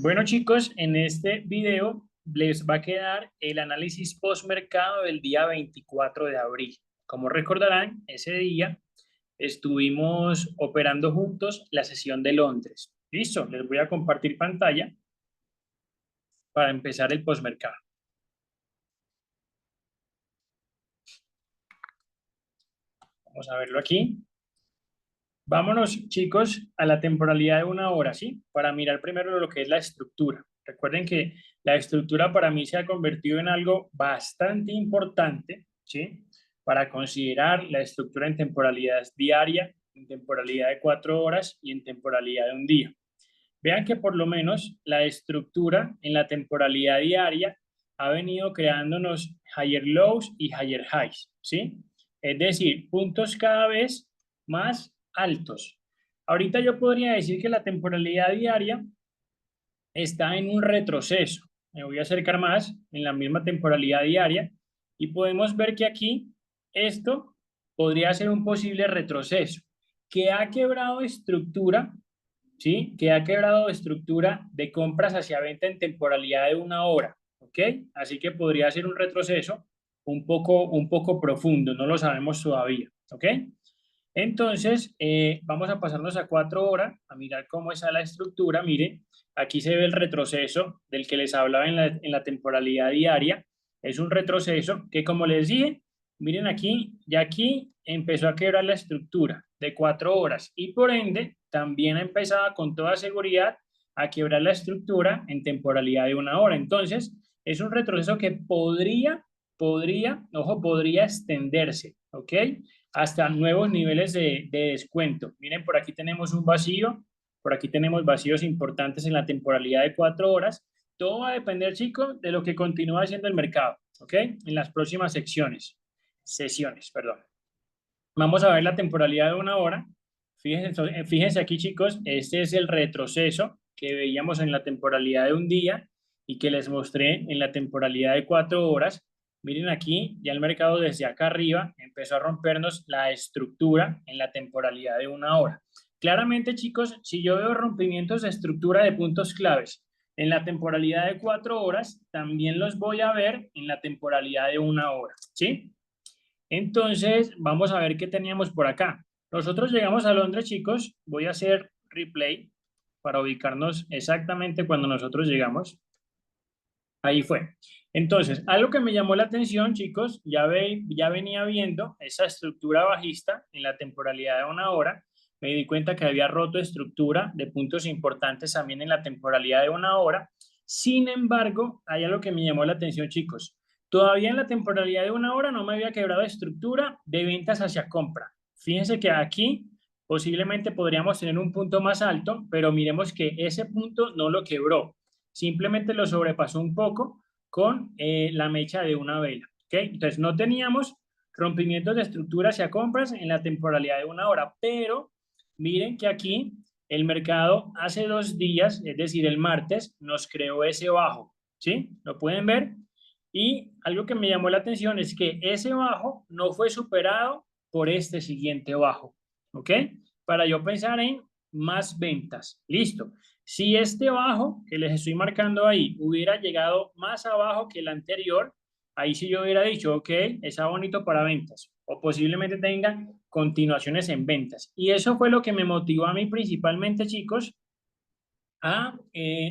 Bueno, chicos, en este video les va a quedar el análisis postmercado del día 24 de abril. Como recordarán, ese día estuvimos operando juntos la sesión de Londres. Listo, les voy a compartir pantalla para empezar el postmercado. Vamos a verlo aquí. Vámonos, chicos, a la temporalidad de una hora, ¿sí? Para mirar primero lo que es la estructura. Recuerden que la estructura para mí se ha convertido en algo bastante importante, ¿sí? Para considerar la estructura en temporalidad diaria, en temporalidad de 4 horas y en temporalidad de un día. Vean que por lo menos la estructura en la temporalidad diaria ha venido creándonos higher lows y higher highs, ¿sí? Es decir, puntos cada vez más altos. Ahorita yo podría decir que la temporalidad diaria está en un retroceso. Me voy a acercar más en la misma temporalidad diaria y podemos ver que aquí esto podría ser un posible retroceso que ha quebrado estructura, ¿sí? Que ha quebrado estructura de compras hacia venta en temporalidad de una hora, ¿ok? Así que podría ser un retroceso un poco profundo, no lo sabemos todavía, ¿ok? Entonces, vamos a pasarnos a 4 horas, a mirar cómo está la estructura. Miren, aquí se ve el retroceso del que les hablaba en la temporalidad diaria. Es un retroceso que, como les dije, miren aquí, ya aquí empezó a quebrar la estructura de 4 horas y por ende también ha empezado con toda seguridad a quebrar la estructura en temporalidad de una hora. Entonces, es un retroceso que podría extenderse, ¿ok? Hasta nuevos niveles de descuento. Miren, por aquí tenemos un vacío, por aquí tenemos vacíos importantes en la temporalidad de 4 horas. Todo va a depender, chicos, de lo que continúa haciendo el mercado, ¿ok? En las próximas sesiones, perdón. Vamos a ver la temporalidad de una hora. Fíjense aquí, chicos, este es el retroceso que veíamos en la temporalidad de un día y que les mostré en la temporalidad de 4 horas. Miren aquí, ya el mercado desde acá arriba empezó a rompernos la estructura en la temporalidad de una hora. Claramente, chicos, si yo veo rompimientos de estructura de puntos claves en la temporalidad de 4 horas, también los voy a ver en la temporalidad de una hora, ¿sí? Entonces, vamos a ver qué teníamos por acá. Nosotros llegamos a Londres, chicos. Voy a hacer replay para ubicarnos exactamente cuando nosotros llegamos. Ahí fue. Entonces, algo que me llamó la atención, chicos, ya venía viendo esa estructura bajista en la temporalidad de una hora. Me di cuenta que había roto estructura de puntos importantes también en la temporalidad de una hora. Sin embargo, hay algo que me llamó la atención, chicos. Todavía en la temporalidad de una hora no me había quebrado estructura de ventas hacia compra. Fíjense que aquí posiblemente podríamos tener un punto más alto, pero miremos que ese punto no lo quebró, simplemente lo sobrepasó un poco con la mecha de una vela. ¿Okay? Entonces no teníamos rompimientos de estructura hacia compras en la temporalidad de una hora, pero miren que aquí el mercado hace 2 días, es decir, el martes, nos creó ese bajo, ¿sí? ¿Lo pueden ver? Y algo que me llamó la atención es que ese bajo no fue superado por este siguiente bajo, ¿ok? Para yo pensar en más ventas. Listo. Si este bajo que les estoy marcando ahí hubiera llegado más abajo que el anterior, ahí sí yo hubiera dicho, ok, está bonito para ventas. O posiblemente tenga continuaciones en ventas. Y eso fue lo que me motivó a mí principalmente, chicos, a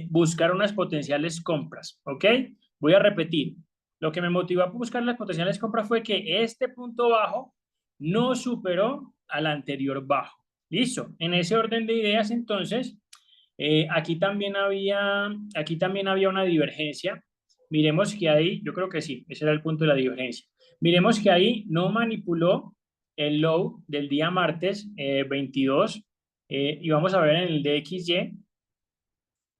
buscar unas potenciales compras, ¿ok? Voy a repetir. Lo que me motivó a buscar las potenciales compras fue que este punto bajo no superó al anterior bajo. Listo. En ese orden de ideas, entonces, aquí también había una divergencia. Miremos que ahí, yo creo que sí, ese era el punto de la divergencia. Miremos que ahí no manipuló el low del día martes 22 y vamos a ver en el DXY.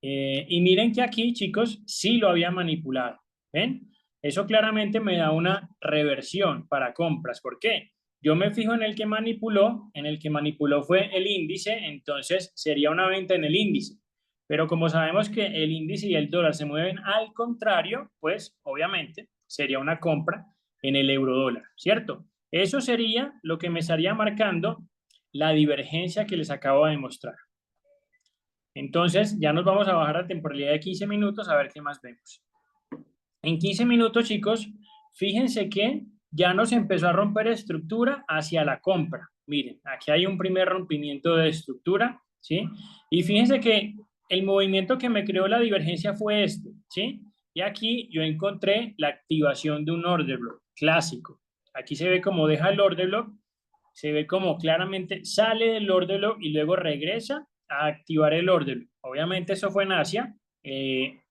Y miren que aquí, chicos, sí lo había manipulado. ¿Ven? Eso claramente me da una reversión para compras. ¿Por qué? Yo me fijo en el que manipuló fue el índice, entonces sería una venta en el índice. Pero como sabemos que el índice y el dólar se mueven al contrario, pues obviamente sería una compra en el euro dólar, ¿cierto? Eso sería lo que me estaría marcando la divergencia que les acabo de mostrar. Entonces, ya nos vamos a bajar a temporalidad de 15 minutos a ver qué más vemos. En 15 minutos, chicos, fíjense que ya nos empezó a romper estructura hacia la compra. Miren, aquí hay un primer rompimiento de estructura, ¿sí? Y fíjense que el movimiento que me creó la divergencia fue este, ¿sí? Y aquí yo encontré la activación de un order block clásico. Aquí se ve como deja el order block, se ve como claramente sale del order block y luego regresa a activar el order block. Obviamente eso fue en Asia,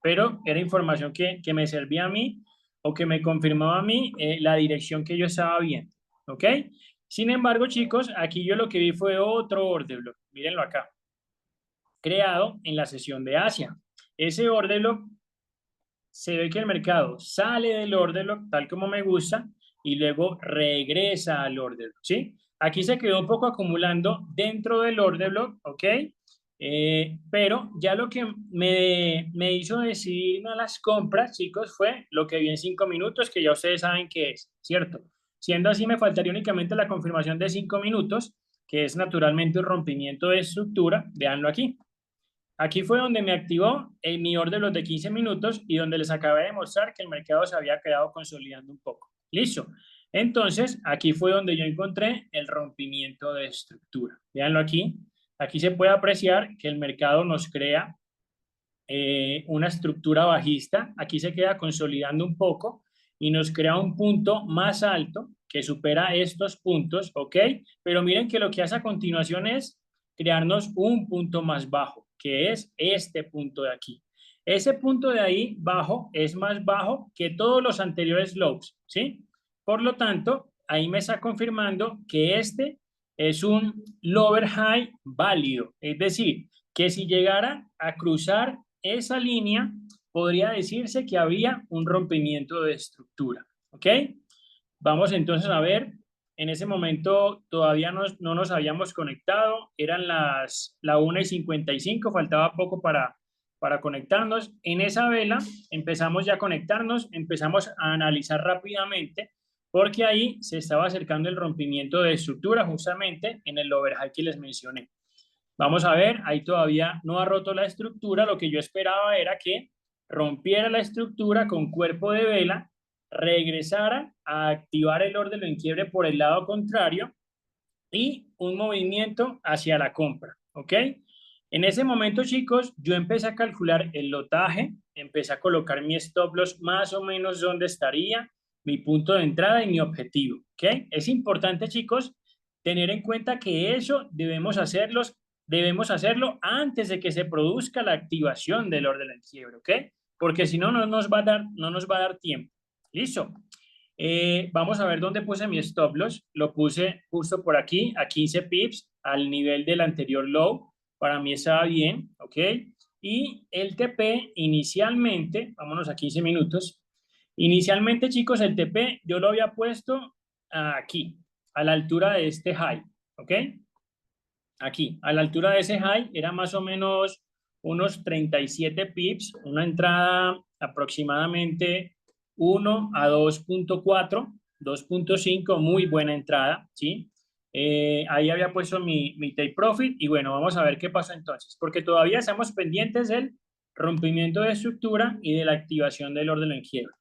pero era información que me servía a mí o que me confirmaba a mí la dirección que yo estaba viendo, ¿ok? Sin embargo, chicos, aquí yo lo que vi fue otro order block, mírenlo acá, creado en la sesión de Asia. Ese order block, se ve que el mercado sale del order block tal como me gusta y luego regresa al order block, ¿sí? Aquí se quedó un poco acumulando dentro del order block, ¿ok? Pero ya lo que me hizo decidirme a las compras, chicos, fue lo que vi en 5 minutos, que ya ustedes saben qué es, ¿cierto? Siendo así, me faltaría únicamente la confirmación de 5 minutos, que es naturalmente un rompimiento de estructura, véanlo aquí. Aquí fue donde me activó mi orden los de 15 minutos y donde les acabé de mostrar que el mercado se había quedado consolidando un poco. Listo. Entonces, aquí fue donde yo encontré el rompimiento de estructura. Véanlo aquí. Aquí se puede apreciar que el mercado nos crea una estructura bajista. Aquí se queda consolidando un poco y nos crea un punto más alto que supera estos puntos, ¿ok? Pero miren que lo que hace a continuación es crearnos un punto más bajo, que es este punto de aquí. Ese punto de ahí bajo es más bajo que todos los anteriores lows, ¿sí? Por lo tanto, ahí me está confirmando que este es un lower high válido, es decir, que si llegara a cruzar esa línea, podría decirse que había un rompimiento de estructura, ¿ok? Vamos entonces a ver, en ese momento todavía no nos habíamos conectado, eran la 1:55, faltaba poco para conectarnos. En esa vela empezamos ya a conectarnos, empezamos a analizar rápidamente, porque ahí se estaba acercando el rompimiento de estructura justamente en el overhang que les mencioné. Vamos a ver, ahí todavía no ha roto la estructura. Lo que yo esperaba era que rompiera la estructura con cuerpo de vela, regresara a activar el orden en quiebre por el lado contrario y un movimiento hacia la compra, ¿ok? En ese momento, chicos, yo empecé a calcular el lotaje, empecé a colocar mi stop loss más o menos donde estaría, mi punto de entrada y mi objetivo, ¿ok? Es importante, chicos, tener en cuenta que eso debemos hacerlo antes de que se produzca la activación del orden en quiebre, ¿ok? Porque si no, no nos va a dar tiempo. ¿Listo? Vamos a ver dónde puse mi stop loss. Lo puse justo por aquí, a 15 pips, al nivel del anterior low. Para mí estaba bien, ¿ok? Y el TP inicialmente, vámonos a 15 minutos. Inicialmente, chicos, el TP yo lo había puesto aquí, a la altura de este high, ¿ok? Aquí, a la altura de ese high, era más o menos unos 37 pips, una entrada aproximadamente 1 a 2.4, 2.5, muy buena entrada, ¿sí? Ahí había puesto mi take profit y bueno, vamos a ver qué pasa entonces, porque todavía estamos pendientes del rompimiento de estructura y de la activación del orden en quiebra.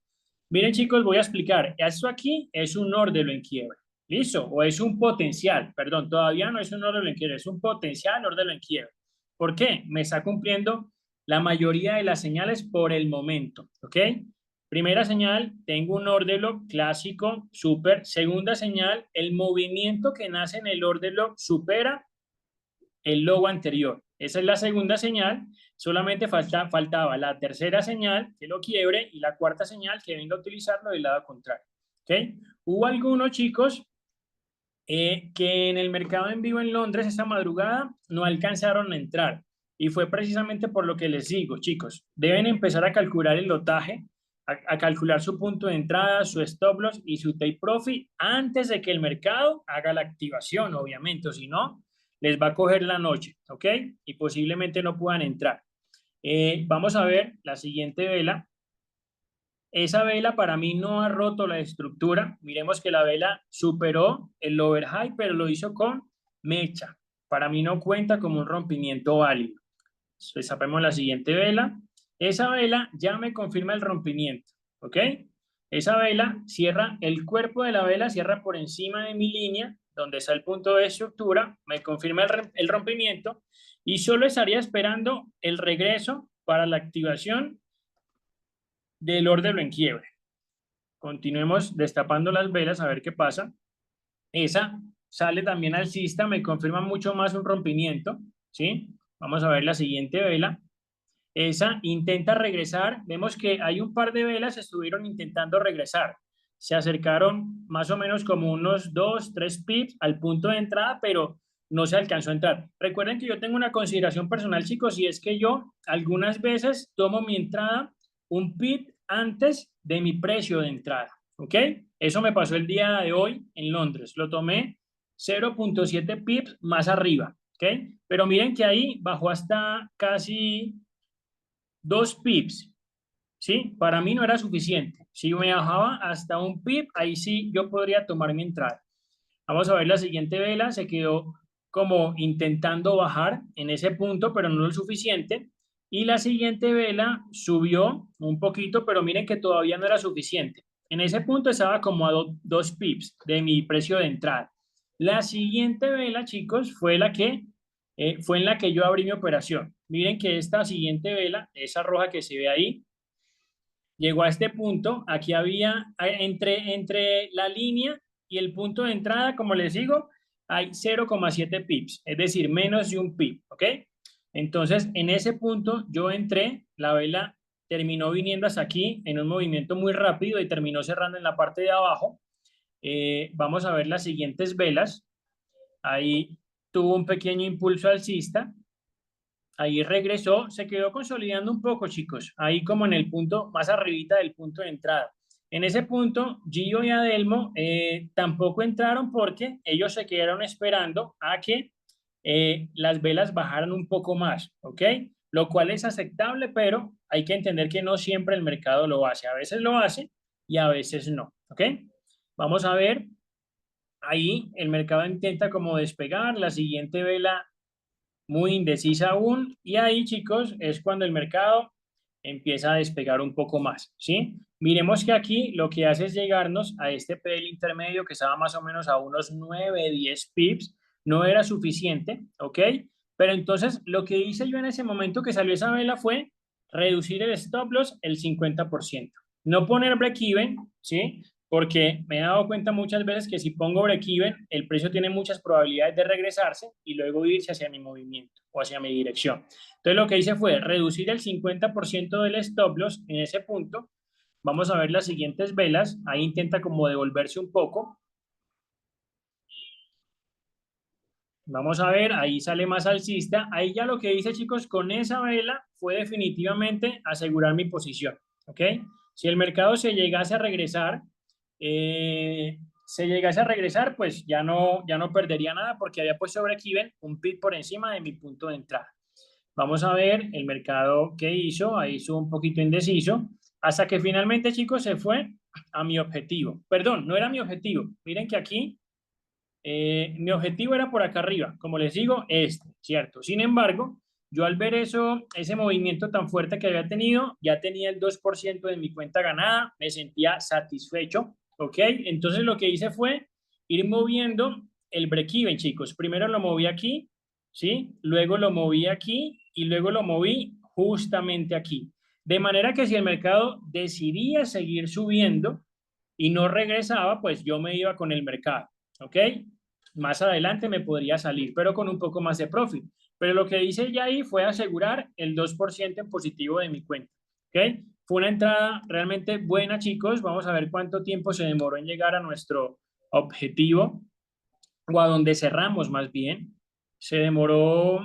Miren, chicos, voy a explicar. Esto aquí es un ordeno en quiebra. ¿Listo? O es un potencial. Perdón, todavía no es un ordeno en quiebra, es un potencial ordeno en quiebra. ¿Por qué? Me está cumpliendo la mayoría de las señales por el momento. ¿Ok? Primera señal, tengo un ordeno clásico, súper. Segunda señal, el movimiento que nace en el ordeno supera el logo anterior. Esa es la segunda señal. Solamente faltaba la tercera señal que lo quiebre y la cuarta señal que venga a utilizarlo del lado contrario. ¿Okay? Hubo algunos chicos que en el mercado en vivo en Londres esta madrugada no alcanzaron a entrar. Y fue precisamente por lo que les digo, chicos, deben empezar a calcular el lotaje, a calcular su punto de entrada, su stop loss y su take profit antes de que el mercado haga la activación, obviamente, o si no, les va a coger la noche, ¿ok? Y posiblemente no puedan entrar. Vamos a ver la siguiente vela. Esa vela para mí no ha roto la estructura. Miremos que la vela superó el overhigh, pero lo hizo con mecha. Para mí no cuenta como un rompimiento válido. Destapemos la siguiente vela. Esa vela ya me confirma el rompimiento, ¿ok? Esa vela cierra, el cuerpo de la vela cierra por encima de mi línea, donde está el punto de estructura, me confirma el rompimiento y solo estaría esperando el regreso para la activación del órdelo en quiebre. Continuemos destapando las velas a ver qué pasa. Esa sale también alcista, me confirma mucho más un rompimiento, ¿sí? Vamos a ver la siguiente vela. Esa intenta regresar. Vemos que hay un par de velas que estuvieron intentando regresar. Se acercaron más o menos como unos 2, 3 pips al punto de entrada, pero no se alcanzó a entrar. Recuerden que yo tengo una consideración personal, chicos, y es que yo algunas veces tomo mi entrada un pip antes de mi precio de entrada, ¿ok? Eso me pasó el día de hoy en Londres. Lo tomé 0.7 pips más arriba, ¿ok? Pero miren que ahí bajó hasta casi 2 pips, ¿sí? Para mí no era suficiente. Si me bajaba hasta un pip, ahí sí yo podría tomar mi entrada. Vamos a ver la siguiente vela, se quedó como intentando bajar en ese punto, pero no lo suficiente. Y la siguiente vela subió un poquito, pero miren que todavía no era suficiente. En ese punto estaba como a 2 pips de mi precio de entrada. La siguiente vela, chicos, fue en la que yo abrí mi operación. Miren que esta siguiente vela, esa roja que se ve ahí, llegó a este punto. Aquí había, entre la línea y el punto de entrada, como les digo, hay 0,7 pips, es decir, menos de un pip, ¿ok? Entonces, en ese punto yo entré, la vela terminó viniendo hasta aquí en un movimiento muy rápido y terminó cerrando en la parte de abajo. Vamos a ver las siguientes velas. Ahí tuvo un pequeño impulso alcista. Ahí regresó, se quedó consolidando un poco, chicos, ahí como en el punto, más arribita del punto de entrada. En ese punto, Gio y Adelmo tampoco entraron porque ellos se quedaron esperando a que las velas bajaran un poco más, ¿ok? Lo cual es aceptable, pero hay que entender que no siempre el mercado lo hace. A veces lo hace y a veces no, ¿ok? Vamos a ver, ahí el mercado intenta como despegar, la siguiente vela muy indecisa aún, y ahí, chicos, es cuando el mercado empieza a despegar un poco más, ¿sí? Miremos que aquí lo que hace es llegarnos a este PL intermedio que estaba más o menos a unos 9, 10 pips, no era suficiente, ¿ok? Pero entonces lo que hice yo en ese momento que salió esa vela fue reducir el stop loss el 50%. No poner break-even, ¿sí? Porque me he dado cuenta muchas veces que si pongo break-even, el precio tiene muchas probabilidades de regresarse y luego irse hacia mi movimiento o hacia mi dirección. Entonces lo que hice fue reducir el 50% del stop loss en ese punto. Vamos a ver las siguientes velas. Ahí intenta como devolverse un poco. Vamos a ver, ahí sale más alcista. Ahí ya lo que hice, chicos, con esa vela fue definitivamente asegurar mi posición, ¿ok? Si el mercado se llegase a regresar, pues ya no perdería nada porque había puesto break-even un pip por encima de mi punto de entrada. Vamos a ver el mercado que hizo, ahí hizo un poquito indeciso, hasta que finalmente, chicos, se fue a mi objetivo. Perdón, no era mi objetivo. Miren que aquí mi objetivo era por acá arriba, como les digo, ¿cierto? Sin embargo, yo al ver eso, ese movimiento tan fuerte que había tenido, ya tenía el 2% de mi cuenta ganada, me sentía satisfecho, ¿ok? Entonces lo que hice fue ir moviendo el break-even, chicos. Primero lo moví aquí, ¿sí? Luego lo moví aquí y luego lo moví justamente aquí. De manera que si el mercado decidía seguir subiendo y no regresaba, pues yo me iba con el mercado, ¿ok? Más adelante me podría salir, pero con un poco más de profit. Pero lo que hice ya ahí fue asegurar el 2% en positivo de mi cuenta. ¿Ok? Fue una entrada realmente buena, chicos. Vamos a ver cuánto tiempo se demoró en llegar a nuestro objetivo o a donde cerramos más bien. Se demoró,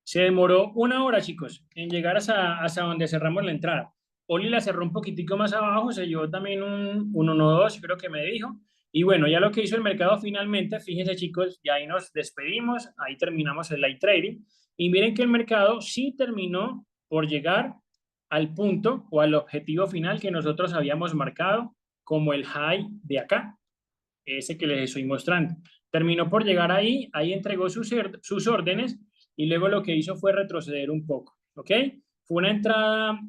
se demoró 1 hora, chicos, en llegar hasta donde cerramos la entrada. Oli la cerró un poquitico más abajo, se llevó también un 1-2, creo que me dijo. Y bueno, ya lo que hizo el mercado finalmente, fíjense chicos, ya ahí nos despedimos, ahí terminamos el light trading. Y miren que el mercado sí terminó por llegar al punto o al objetivo final que nosotros habíamos marcado como el high de acá, ese que les estoy mostrando. Terminó por llegar ahí, ahí entregó sus órdenes y luego lo que hizo fue retroceder un poco, ¿ok? Fue una entrada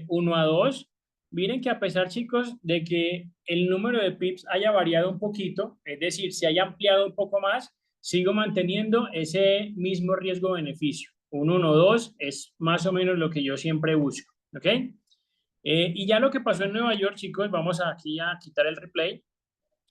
1 a 2. Miren que a pesar, chicos, de que el número de pips haya variado un poquito, es decir, se haya ampliado un poco más, sigo manteniendo ese mismo riesgo-beneficio. Un 1-2 es más o menos lo que yo siempre busco, ¿ok? Y ya lo que pasó en Nueva York, chicos, vamos aquí a quitar el replay.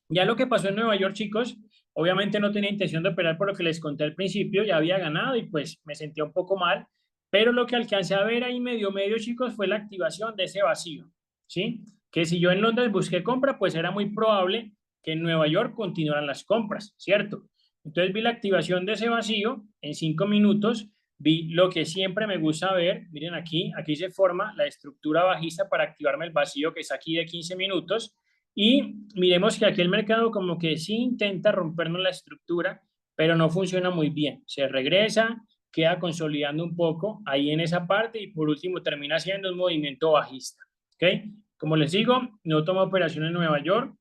Ya lo que pasó en Nueva York, chicos, obviamente no tenía intención de operar por lo que les conté al principio, ya había ganado y pues me sentía un poco mal, pero lo que alcancé a ver ahí medio, chicos, fue la activación de ese vacío, ¿sí? Que si yo en Londres busqué compra, pues era muy probable que en Nueva York continuaran las compras, ¿cierto? Entonces vi la activación de ese vacío en 5 minutos, vi lo que siempre me gusta ver, miren aquí se forma la estructura bajista para activarme el vacío que es aquí de 15 minutos, y miremos que aquí el mercado como que sí intenta rompernos la estructura, pero no funciona muy bien. Se regresa, queda consolidando un poco ahí en esa parte y por último termina siendo un movimiento bajista. ¿Ok? Como les digo, no tomo operación en Nueva York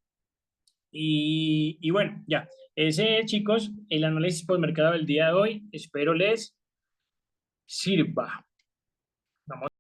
y bueno, ya. Ese, chicos, el análisis por mercado del día de hoy. Espero les sirva. Vamos.